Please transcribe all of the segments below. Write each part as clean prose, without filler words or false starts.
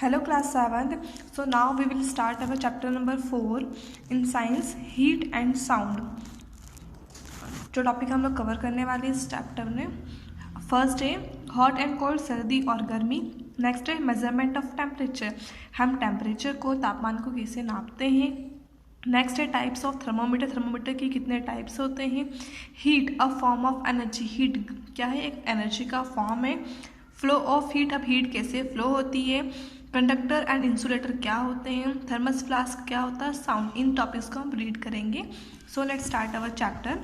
Hello class 7th. So now we will start our chapter number 4 in science, heat and sound. जो topic हम लोग cover करने वाले इस चैप्टर में, फर्स्ट है हॉट एंड कोल्ड, सर्दी और गर्मी. नेक्स्ट है मेजरमेंट ऑफ टेम्परेचर, हम टेम्परेचर को, तापमान को कैसे नापते हैं. नेक्स्ट है टाइप्स ऑफ थर्मोमीटर, थर्मोमीटर की कितने टाइप्स होते हैं. Heat a form of energy, heat क्या है, एक एनर्जी का फॉर्म है. फ्लो ऑफ हीट, अब हीट कैसे फ्लो होती है. कंडक्टर एंड इंसुलेटर क्या होते हैं. थर्मस फ्लास्क क्या होता है. साउंड. इन टॉपिक्स को हम रीड करेंगे. So let's start our chapter.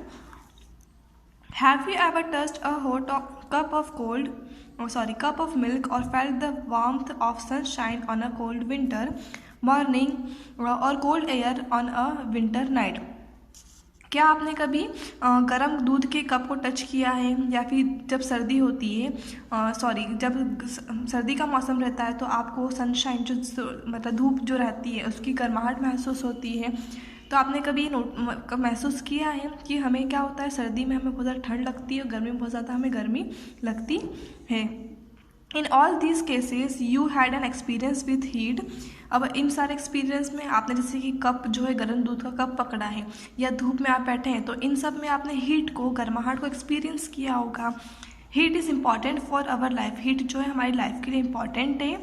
Have you ever touched a hot cup of milk or felt the warmth of sunshine on a cold winter morning or cold air on a winter night. क्या आपने कभी गर्म दूध के cup को touch किया है, या फिर जब सर्दी होती है, जब सर्दी का मौसम रहता है तो आपको सनशाइन जो मतलब धूप जो रहती है उसकी गर्माहट महसूस होती है. तो आपने कभी महसूस किया है कि हमें क्या होता है, सर्दी में हमें बहुत ज़्यादा ठंड लगती है और गर्मी में बहुत ज़्यादा हमें गर्मी लगती है. In all these cases you had an experience with heat. अब इन सारे एक्सपीरियंस में आपने जैसे कि कप जो है, गर्म दूध का कप पकड़ा है या धूप में आप बैठे हैं, तो इन सब में आपने हीट को, गर्माहट को एक्सपीरियंस किया होगा. Heat is important for our life, heat जो है हमारी लाइफ के लिए इम्पॉर्टेंट है.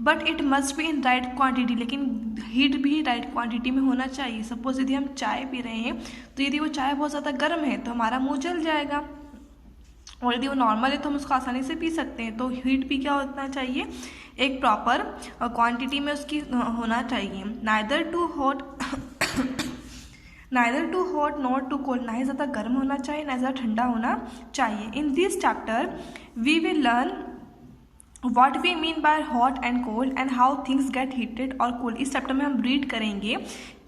But it must be in right quantity, लेकिन हीट भी राइट क्वांटिटी में होना चाहिए. सपोज यदि हम चाय पी रहे हैं तो यदि वो चाय बहुत ज़्यादा गर्म है तो हमारा मुँह जल जाएगा, और यदि वो नॉर्मल है तो हम उसको आसानी से पी सकते हैं. तो हीट भी क्या होना चाहिए, एक प्रॉपर क्वांटिटी में उसकी होना चाहिए. Neither too hot not too cold, ना ही ज़्यादा गर्म होना चाहिए ना ज़्यादा ठंडा होना चाहिए. In this chapter we will learn what we mean by hot and cold and how things get heated और कोल्ड. इस चैप्टर में हम रीड करेंगे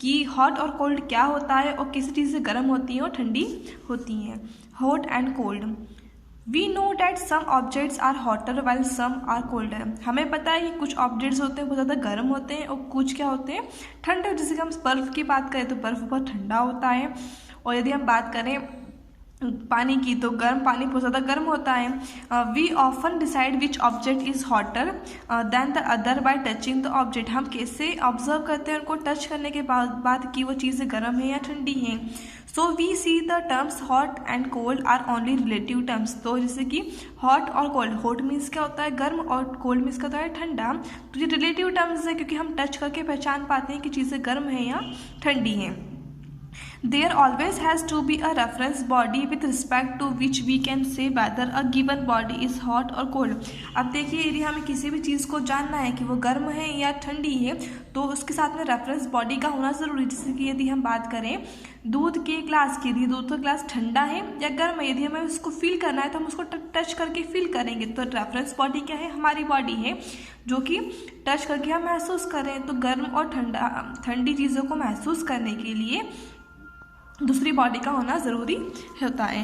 कि हॉट और कोल्ड क्या होता है और किसी चीज़ से गर्म होती हैं और ठंडी होती हैं. Hot and cold. We know that some objects are hotter while some are colder. हमें पता है कि कुछ ऑब्जेक्ट्स होते हैं बहुत ज़्यादा गर्म होते हैं और कुछ क्या होते हैं, ठंडे. जैसे कि हम बर्फ़ की बात करें तो बर्फ़ बहुत ठंडा होता है, और यदि हम बात करें पानी की तो गर्म पानी बहुत ज़्यादा गर्म होता है. We often decide which object is hotter than the other by touching the object. हम कैसे ऑब्जर्व करते हैं उनको टच करने के बाद कि वो चीज़ें गर्म है या ठंडी हैं. So we see the terms hot and cold are only relative terms. तो जैसे कि हॉट और कोल्ड, हॉट मीन्स क्या होता है गर्म और कोल्ड मीन्स क्या होता है ठंडा. तो ये रिलेटिव टर्म्स है क्योंकि हम टच करके पहचान पाते हैं कि चीज़ें गर्म हैं या ठंडी हैं. There always has to be a reference body with respect to which we can say whether a given body is hot or cold. अब देखिए, यदि हमें किसी भी चीज़ को जानना है कि वो गर्म है या ठंडी है तो उसके साथ में रेफरेंस बॉडी का होना ज़रूरी है. जैसे कि यदि हम बात करें दूध के ग्लास की, यदि दूध का ग्लास ठंडा है या गर्म है, यदि हमें उसको फील करना है तो हम उसको टच करके फील करेंगे. तो रेफरेंस बॉडी क्या है, हमारी बॉडी है जो कि टच करके हम महसूस करें. तो गर्म और ठंडी चीज़ों को महसूस करने के लिए दूसरी बॉडी का होना ज़रूरी होता है.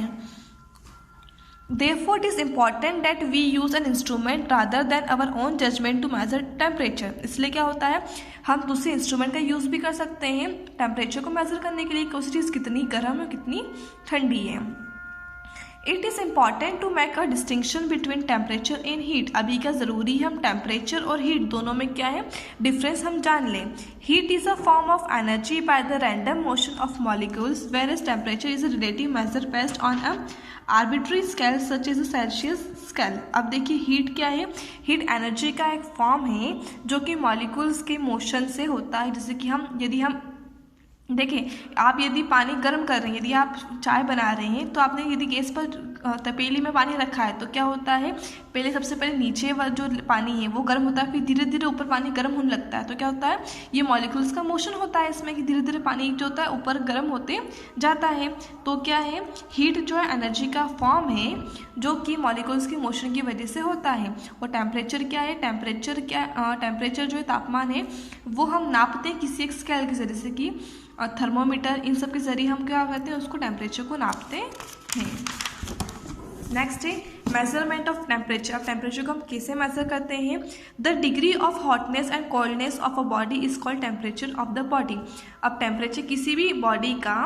Therefore, it is important that we use an instrument rather than our own judgment to measure temperature. इसलिए क्या होता है, हम दूसरे इंस्ट्रूमेंट का यूज़ भी कर सकते हैं टेम्परेचर को मेज़र करने के लिए कि उस चीज़ कितनी गर्म है कितनी ठंडी है. It is important to make a distinction between temperature and heat. अभी क्या ज़रूरी है हम टेम्परेचर और हीट दोनों में क्या है डिफरेंस हम जान लें. Heat is a form of energy by the random motion of molecules, whereas temperature is a relative measure based on a arbitrary scale such is a Celsius scale. अब देखिए heat क्या है, heat energy का एक form है जो कि molecules के मोशन से होता है. जैसे कि यदि हम देखिए, आप यदि पानी गर्म कर रहे हैं, यदि आप चाय बना रहे हैं तो आपने यदि गैस पर तपेली में पानी रखा है तो क्या होता है, पहले सबसे पहले नीचे वाला जो पानी है वो गर्म होता है, फिर धीरे धीरे ऊपर पानी गर्म होने लगता है. तो क्या होता है, ये मॉलिक्यूल्स का मोशन होता है इसमें कि धीरे धीरे पानी जो होता है ऊपर गर्म होते जाता है. तो क्या है, हीट जो है एनर्जी का फॉर्म है जो कि मॉलिक्यूल्स के मोशन की वजह से होता है. और टेम्परेचर क्या है, टेम्परेचर जो है तापमान है वो हम नापते हैं किसी एक स्केल के जरिए, जैसे कि थर्मोमीटर, इन सब के ज़रिए हम क्या करते हैं उसको टेम्परेचर को नापते हैं. नेक्स्ट है मेजरमेंट ऑफ टेम्परेचर। अब टेम्परेचर को हम कैसे मेजर करते हैं? The degree of hotness and coldness of a body is called temperature of the body. अब टेम्परेचर किसी भी बॉडी का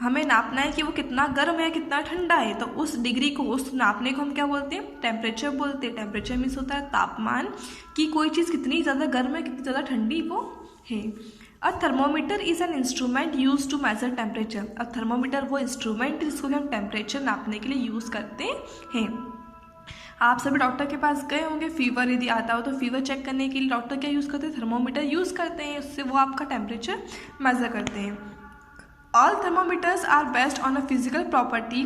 हमें नापना है कि वो कितना गर्म है कितना ठंडा है, तो उस डिग्री को, उस नापने को हम क्या बोलते हैं? टेम्परेचर बोलते हैं। टेम्परेचर मीन्स होता है तापमान, कि कोई चीज़ कितनी ज़्यादा गर्म है कितनी ज़्यादा ठंडी वो है। A thermometer is an instrument use to measure temperature. अब थर्मोमीटर वो इंस्ट्रूमेंट जिसको हम टेम्परेचर नापने के लिए यूज़ करते हैं। आप सभी डॉक्टर के पास गए होंगे, फीवर यदि आता हो तो फीवर चेक करने के लिए डॉक्टर क्या यूज़ करते हैं? थर्मोमीटर यूज़ करते हैं, उससे वो आपका टेम्परेचर मेजर करते हैं। All thermometers are based on a physical property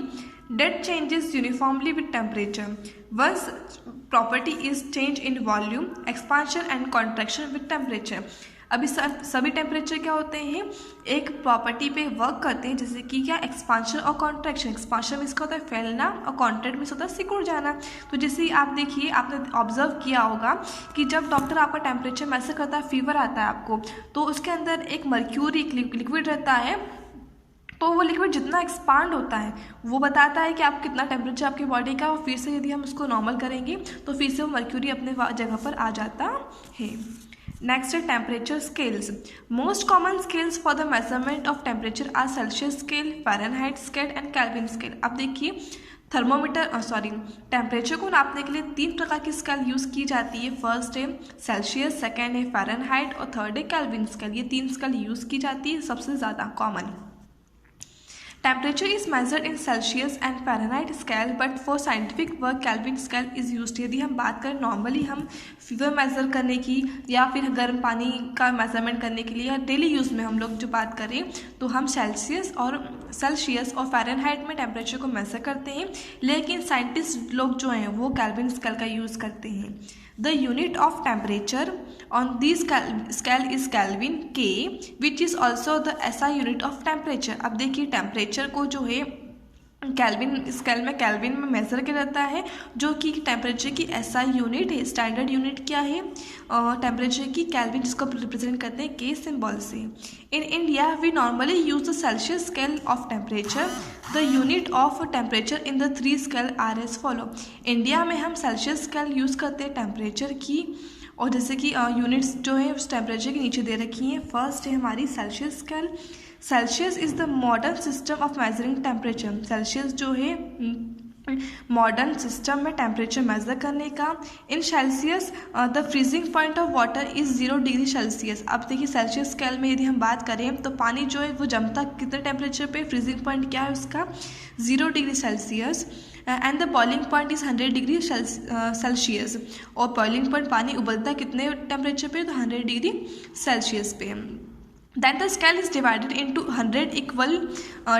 that changes uniformly with temperature. Once property is change in volume, expansion and contraction with temperature. अभी सभी टेम्परेचर क्या होते हैं? एक प्रॉपर्टी पे वर्क करते हैं, जैसे कि क्या? एक्सपांशन और कॉन्ट्रैक्शन। एक्सपांशन में इसका होता है फैलना और कॉन्ट्रैक्ट में होता है सिकुड़ जाना। तो जैसे आप देखिए, आपने ऑब्जर्व किया होगा कि जब डॉक्टर आपका टेम्परेचर मेजर करता है, फीवर आता है आपको, तो उसके अंदर एक मर्क्यूरी लिक्विड रहता है, तो वो लिक्विड जितना एक्सपांड होता है वो बताता है कि आप कितना टेम्परेचर आपकी बॉडी का, और फिर से यदि हम उसको नॉर्मल करेंगे तो फिर से वो मर्क्यूरी अपने जगह पर आ जाता है। नेक्स्ट है temperature scales. Most common scales for the measurement of temperature are Celsius scale, Fahrenheit scale and Kelvin scale. अब देखिए, टेम्परेचर को नापने के लिए 3 प्रकार की स्केल यूज़ की जाती है। फर्स्ट है सेल्सियस, सेकेंड है फ़ारेनहाइट और थर्ड है केल्विन स्केल। ये 3 स्केल यूज़ की जाती है, सबसे ज़्यादा common. Temperature is measured in Celsius and Fahrenheit scale, but for scientific work Kelvin scale is used. यदि हम बात करें नॉर्मली हम फीवर मेज़र करने की या फिर गर्म पानी का मेज़रमेंट करने के लिए या डेली यूज़ में हम लोग जो बात करें तो हम सेल्सियस और फ़ारेनहाइट में टेम्परेचर को मेज़र करते हैं, लेकिन साइंटिस्ट लोग जो हैं वो केल्विन स्केल का यूज़ करते हैं। The unit of temperature on this scale is kelvin K, which is also the SI unit of temperature. अब देखिए, टेम्परेचर को जो है केल्विन स्केल में केल्विन में मेज़र किया जाता है, जो कि टेम्परेचर की एसआई यूनिट है। स्टैंडर्ड यूनिट क्या है टेम्परेचर की? केल्विन, जिसको रिप्रेजेंट करते हैं के सिंबल से। In India we normally use the Celsius scale of temperature. The unit of temperature in the 3 scale are as follow. India में हम सेल्सियस स्केल यूज़ करते हैं टेम्परेचर की, और जैसे कि यूनिट्स जो है उस टेम्परेचर के नीचे दे रखी हैं। फर्स्ट है हमारी Celsius scale. Celsius is the modern system of measuring temperature. Celsius जो है मॉडर्न सिस्टम में टेम्परेचर मेज़र करने का। इन Celsius the freezing point of water is 0 degree Celsius. अब देखिए, सेल्सियस स्केल में यदि हम बात करें तो पानी जो है वो जमता कितने टेम्परेचर पे? फ्रीजिंग पॉइंट क्या है उसका? 0 degree Celsius. And the boiling point is 100 degree Celsius. और बॉइलिंग पॉइंट पानी उबलता कितने टेम्परेचर पे? तो 100 डिग्री सेल्सियस पे। Then the scale is divided into 100 equal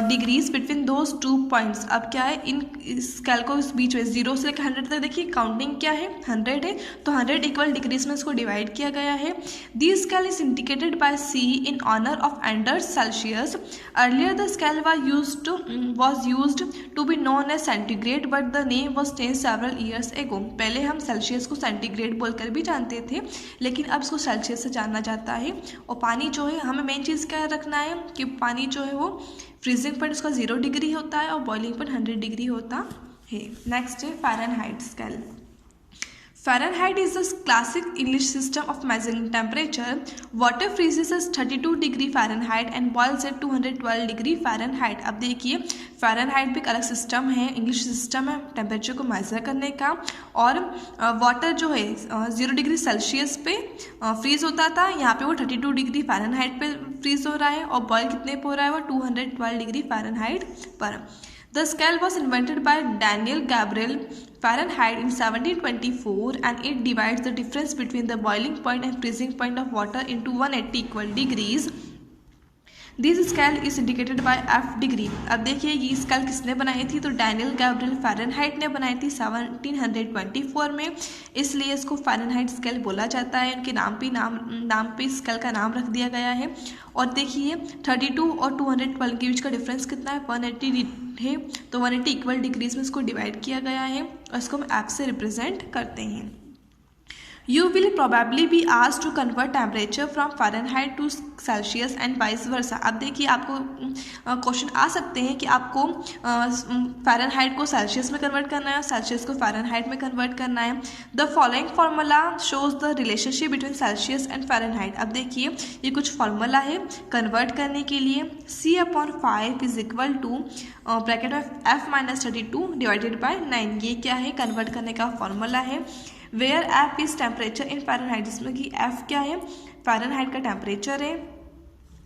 degrees between those 2 points. अब क्या है, इन स्केल को इस बीच में 0 से लेकर 100 तक देखिए काउंटिंग क्या है? 100 है, तो 100 इक्वल डिग्रीज में इसको डिवाइड किया गया है। This scale is indicated by C in honor of Anders Celsius. Earlier the scale was used to be known as centigrade, but the name was changed several years ago. पहले हम Celsius को centigrade बोलकर भी जानते थे, लेकिन अब इसको सेल्सियस से जाना जाता है। और पानी जो है, हमें मेन चीज़ क्या रखना है कि पानी जो है वो फ्रीजिंग पॉइंट उसका 0 डिग्री होता है और बॉइलिंग पॉइंट 100 डिग्री होता है। नेक्स्ट है Fahrenheit scale. Fahrenheit is the classic English system of measuring temperature. Water freezes at 32 degree Fahrenheit and boils at 212 degree Fahrenheit. अब देखिए, फ़ारेनहाइट भी एक अलग सिस्टम है, इंग्लिश सिस्टम है टेम्परेचर को मेज़र करने का। और वाटर जो है 0 डिग्री सेल्सियस पे फ्रीज़ होता था, यहाँ पे वो 32 डिग्री फ़ारेनहाइट पे फ्रीज़ हो रहा है, और बॉयल कितने पे हो रहा है? वो 212 डिग्री फ़ारेनहाइट पर। The scale was invented by Daniel Gabriel Fahrenheit in 1724, and it divides the difference between the boiling point and freezing point of water into 180 equal degrees. This scale is indicated by F degree. अब देखिए, ये scale किसने बनाई थी? तो Daniel Gabriel Fahrenheit ने बनाई थी 1724 में, इसलिए इसको फ़ारेनहाइट स्केल बोला जाता है। उनके नाम पे स्केल का नाम रख दिया गया है। और देखिए, 32 और 212 के बीच का डिफरेंस कितना है? 180 है, तो 180 इक्वल डिग्रीज में इसको डिवाइड किया गया है और इसको हम F से रिप्रेजेंट करते हैं। You will probably be asked to convert temperature from Fahrenheit to Celsius and vice versa. अब देखिए आपको क्वेश्चन आ सकते हैं कि आपको फ़ारेनहाइट को सेल्सियस में कन्वर्ट करना है और सेल्सियस को फ़ारेनहाइट में कन्वर्ट करना है. The following formula shows the relationship between Celsius and Fahrenheit. अब देखिए ये कुछ फार्मूला है कन्वर्ट करने के लिए. C/5 is equal to bracket में F-32 डिवाइडेड बाय 9. ये क्या है, कन्वर्ट करने का फार्मूला है. Where F is temperature in Fahrenheit, जिसमें कि F क्या है, फ़ारेनहाइट का टेम्परेचर है.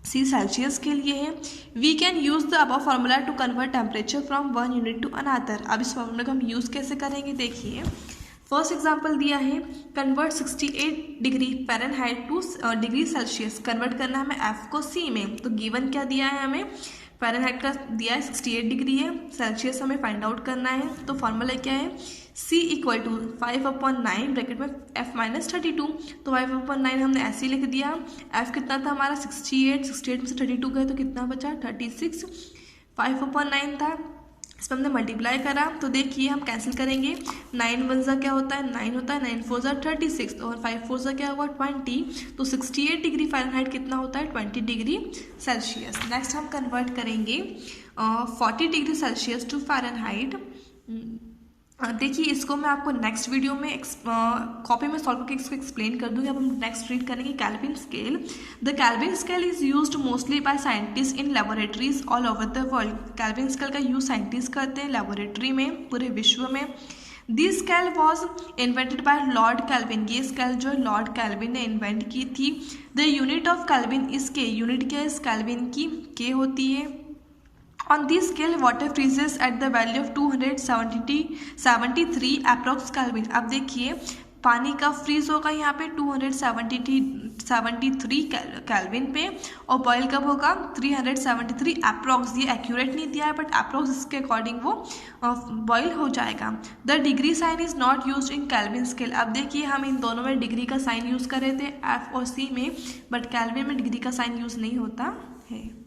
C सेल्सियस के लिए है. We can use the above formula to convert temperature from one unit to another. अब इस फार्मूला को हम यूज़ कैसे करेंगे, देखिए फर्स्ट एग्जांपल दिया है, convert 68 degree Fahrenheit two degree Celsius. Convert करना है हमें F को C में. तो गिवन क्या दिया है हमें, फ़ारेनहाइट का दिया है 68 डिग्री है, सेल्सियस हमें फाइंड आउट करना है. तो फार्मूला क्या है, C इक्वल टू 5/9 ब्रैकेट में F-32. तो 5/9 हमने ऐसे ही लिख दिया. F कितना था हमारा 68 में से 32 गए तो कितना बचा 36. 5/9 था, इस पर हमने मल्टीप्लाई करा. तो देखिए हम कैंसिल करेंगे. 9 1 ज़ा क्या होता है, 9 होता है, 9 4 ज़ा 36 और 5 4 ज़ा क्या हुआ 20. तो 68 डिग्री फ़ारेनहाइट कितना होता है 20 डिग्री सेल्सियस. नेक्स्ट हम कन्वर्ट करेंगे 40 डिग्री सेल्सियस टू फ़ारेनहाइट. देखिए इसको मैं आपको नेक्स्ट वीडियो में कॉपी में सॉल्व करके इसको एक्सप्लेन कर दूँगी. अब हम नेक्स्ट रीड करेंगे Kelvin scale. The Kelvin scale is used mostly by scientist in laboratories all over the world. Kelvin scale का यूज़ साइंटिस्ट करते हैं लेबोरेटरी में पूरे विश्व में. This scale was invented by Lord Kelvin. ये स्केल जो लॉर्ड कैल्विन ने इन्वेंट की थी. The unit of Kelvin is के. यूनिट क्या है इस कैल्विन की, के होती है. On this scale, water freezes at the value of 273 approx Kelvin. अब देखिए पानी का फ्रीज होगा यहाँ पे 273 केल्विन पे और बॉयल कब होगा 373 अप्रॉक्स. ये एक्यूरेट नहीं दिया है बट अप्रॉक्स इसके अकॉर्डिंग वो बॉयल हो जाएगा. The degree sine is not use in kelvin scale. अब देखिए हम इन दोनों में डिग्री का साइन यूज़ कर रहे थे F और C में, बट केल्विन में डिग्री का साइन यूज़ नहीं होता है.